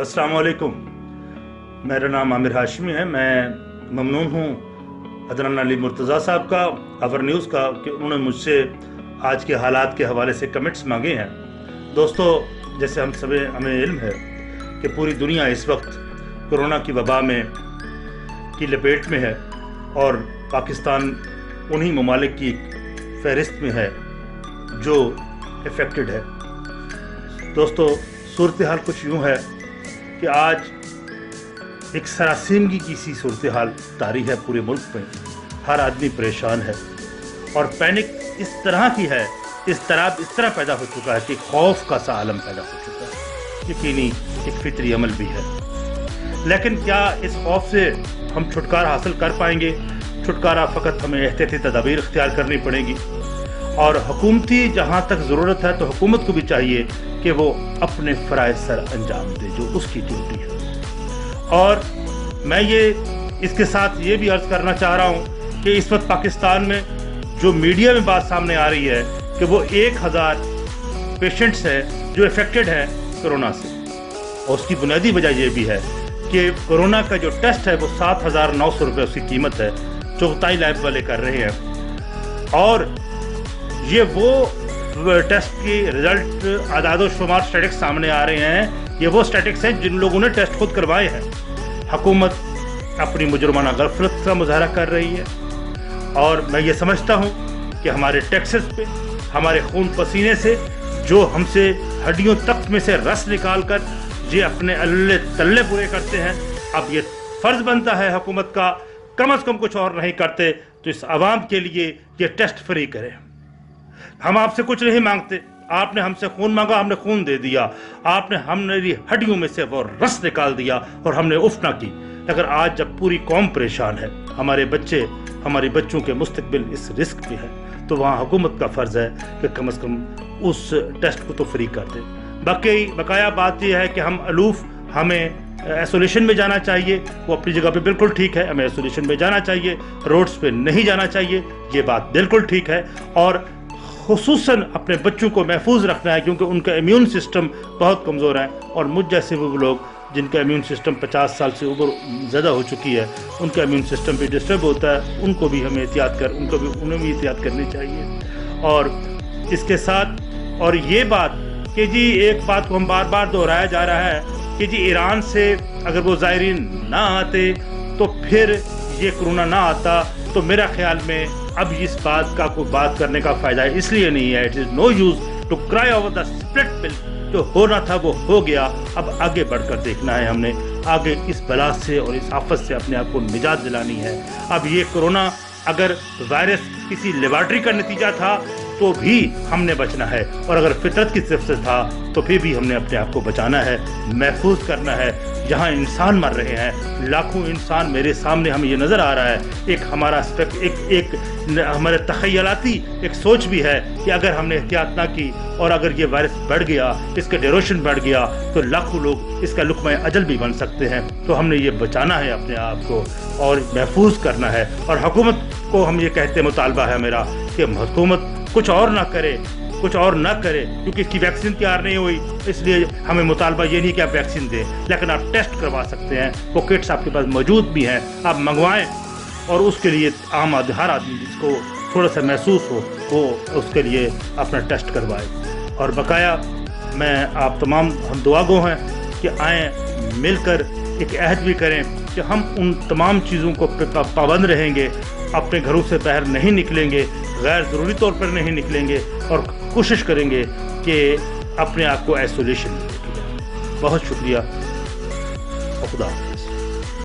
अस्सलाम वालेकुम। मेरा नाम आमिर हाशमी है। मैं ममनून हूँ अदनान अली मुर्तज़ा साहब का, अवर न्यूज़ का, कि उन्होंने मुझसे आज के हालात के हवाले से कमेंट्स मांगे हैं। दोस्तों, जैसे हमें इल्म है कि पूरी दुनिया इस वक्त कोरोना की वबा में की लपेट में है और पाकिस्तान उन्हीं ममालिक की फहरिस्त में है जो इफ़ेक्टेड है। दोस्तों, सूरत हाल कुछ यूँ है कि आज एक सरासमगी की सी सूरत हाल तारी है पूरे मुल्क में। हर आदमी परेशान है और पैनिक इस तरह की है, इस तरह पैदा हो चुका है कि खौफ का सा आलम पैदा हो चुका है। यकीनी एक फितरी अमल भी है, लेकिन क्या इस खौफ से हम छुटकारा हासिल कर पाएंगे? छुटकारा फ़कत हमें एहतियाती तदाबीर इख्तियार करनी पड़ेगी और हुकूमती जहाँ तक ज़रूरत है तो हुकूमत को भी चाहिए कि वो अपने फ़राइज़ सर अंजाम दे जो उसकी ड्यूटी है। और मैं इसके साथ ये भी अर्ज़ करना चाह रहा हूँ कि इस वक्त पाकिस्तान में जो मीडिया में बात सामने आ रही है कि वो 1000 पेशेंट्स हैं जो इफ़ेक्टेड हैं कोरोना से, और उसकी बुनियादी वजह ये भी है कि कोरोना का जो टेस्ट है वो 7,900 रुपये उसकी कीमत है, चौथाई लैब वाले कर रहे हैं। और ये वो टेस्ट की रिजल्ट आदाद शुमार स्टैटिक्स सामने आ रहे हैं। ये वो स्टैटिक्स हैं जिन लोगों ने टेस्ट खुद करवाए हैं। हुकूमत अपनी मुजरमाना गफलत का मुजाहरा कर रही है और मैं ये समझता हूँ कि हमारे टैक्सेस पे, हमारे खून पसीने से जो हमसे हड्डियों तक में से रस निकाल कर ये अपने अल्ले तल्ले पूरे करते हैं, अब ये फ़र्ज़ बनता है हुकूमत का, कम अज़ कम कुछ और नहीं करते तो इस आवाम के लिए ये टेस्ट फ्री करें। हम आपसे कुछ नहीं मांगते, आपने हमसे खून मांगा, हमने खून दे दिया, आपने हमारी हड्डियों में से वो रस निकाल दिया और हमने उफ ना की। अगर आज जब पूरी कौम परेशान है, हमारे बच्चे, हमारे बच्चों के मुस्तकबिल इस रिस्क में है, तो वहाँ हुकूमत का फ़र्ज़ है कि कम अज़ कम उस टेस्ट को तो फ्री कर दे। बकाया बात यह है कि हम अलूफ, हमें आइसोलेशन में जाना चाहिए, वो अपनी जगह पे बिल्कुल ठीक है, हमें आइसोलेशन में जाना चाहिए, रोड्स पे नहीं जाना चाहिए, ये बात बिल्कुल ठीक है। और खुसूसन अपने बच्चों को महफूज रखना है क्योंकि उनका इम्यून सिस्टम बहुत कमज़ोर है और मुझ जैसे वो लोग जिनका इम्यून सिस्टम 50 साल से ऊपर ज़्यादा हो चुकी है, उनका इम्यून सिस्टम भी डिस्टर्ब होता है, उनको भी हमें उन्हें भी एहतियात करनी चाहिए। और इसके साथ और ये बात कि जी एक बात को हम बार बार दोहराया जा रहा है कि जी ईरान से अगर वो ज़ायरीन ना आते तो फिर ये कोरोना ना आता, तो मेरा ख्याल में अब इस बात का कोई बात करने का फ़ायदा इसलिए नहीं है। It is no use to cry over the split pill. जो होना था वो हो गया, अब आगे बढ़कर देखना है हमने, आगे इस बला से और इस आफत से अपने आप को निजात दिलानी है। अब ये कोरोना अगर वायरस किसी लेबॉर्ट्री का नतीजा था तो भी हमने बचना है, और अगर फितरत की तरफ से था तो फिर भी हमने अपने आप को बचाना है, महफूज करना है। जहाँ इंसान मर रहे हैं, लाखों इंसान मेरे सामने हमें ये नज़र आ रहा है। एक हमारा एक हमारे तख़यलाती एक सोच भी है कि अगर हमने एहतियात ना की और अगर ये वायरस बढ़ गया, इसका ड्यूरेशन बढ़ गया, तो लाखों लोग इसका लुक़्मा अजल भी बन सकते हैं। तो हमने ये बचाना है अपने आप को और महफूज करना है। और हुकूमत को हम ये कहते, मुतालबा है मेरा कि हुकूमत कुछ और ना करे क्योंकि इसकी वैक्सीन तैयार नहीं हुई, इसलिए हमें मुतालबा ये नहीं कि आप वैक्सीन दें, लेकिन आप टेस्ट करवा सकते हैं। वो किट्स आपके पास मौजूद भी हैं, आप मंगवाएं और उसके लिए हर आदमी जिसको थोड़ा सा महसूस हो वो उसके लिए अपना टेस्ट करवाए। और बकाया मैं आप तमाम हम दुआ गो हैं कि आएँ मिलकर एक अहद भी करें कि हम उन तमाम चीज़ों को पाबंद रहेंगे, अपने घरों से बाहर नहीं निकलेंगे, गैर ज़रूरी तौर पर नहीं निकलेंगे और कोशिश करेंगे कि अपने आप को आइसोलेशन में रखें। बहुत शुक्रिया, खुदा।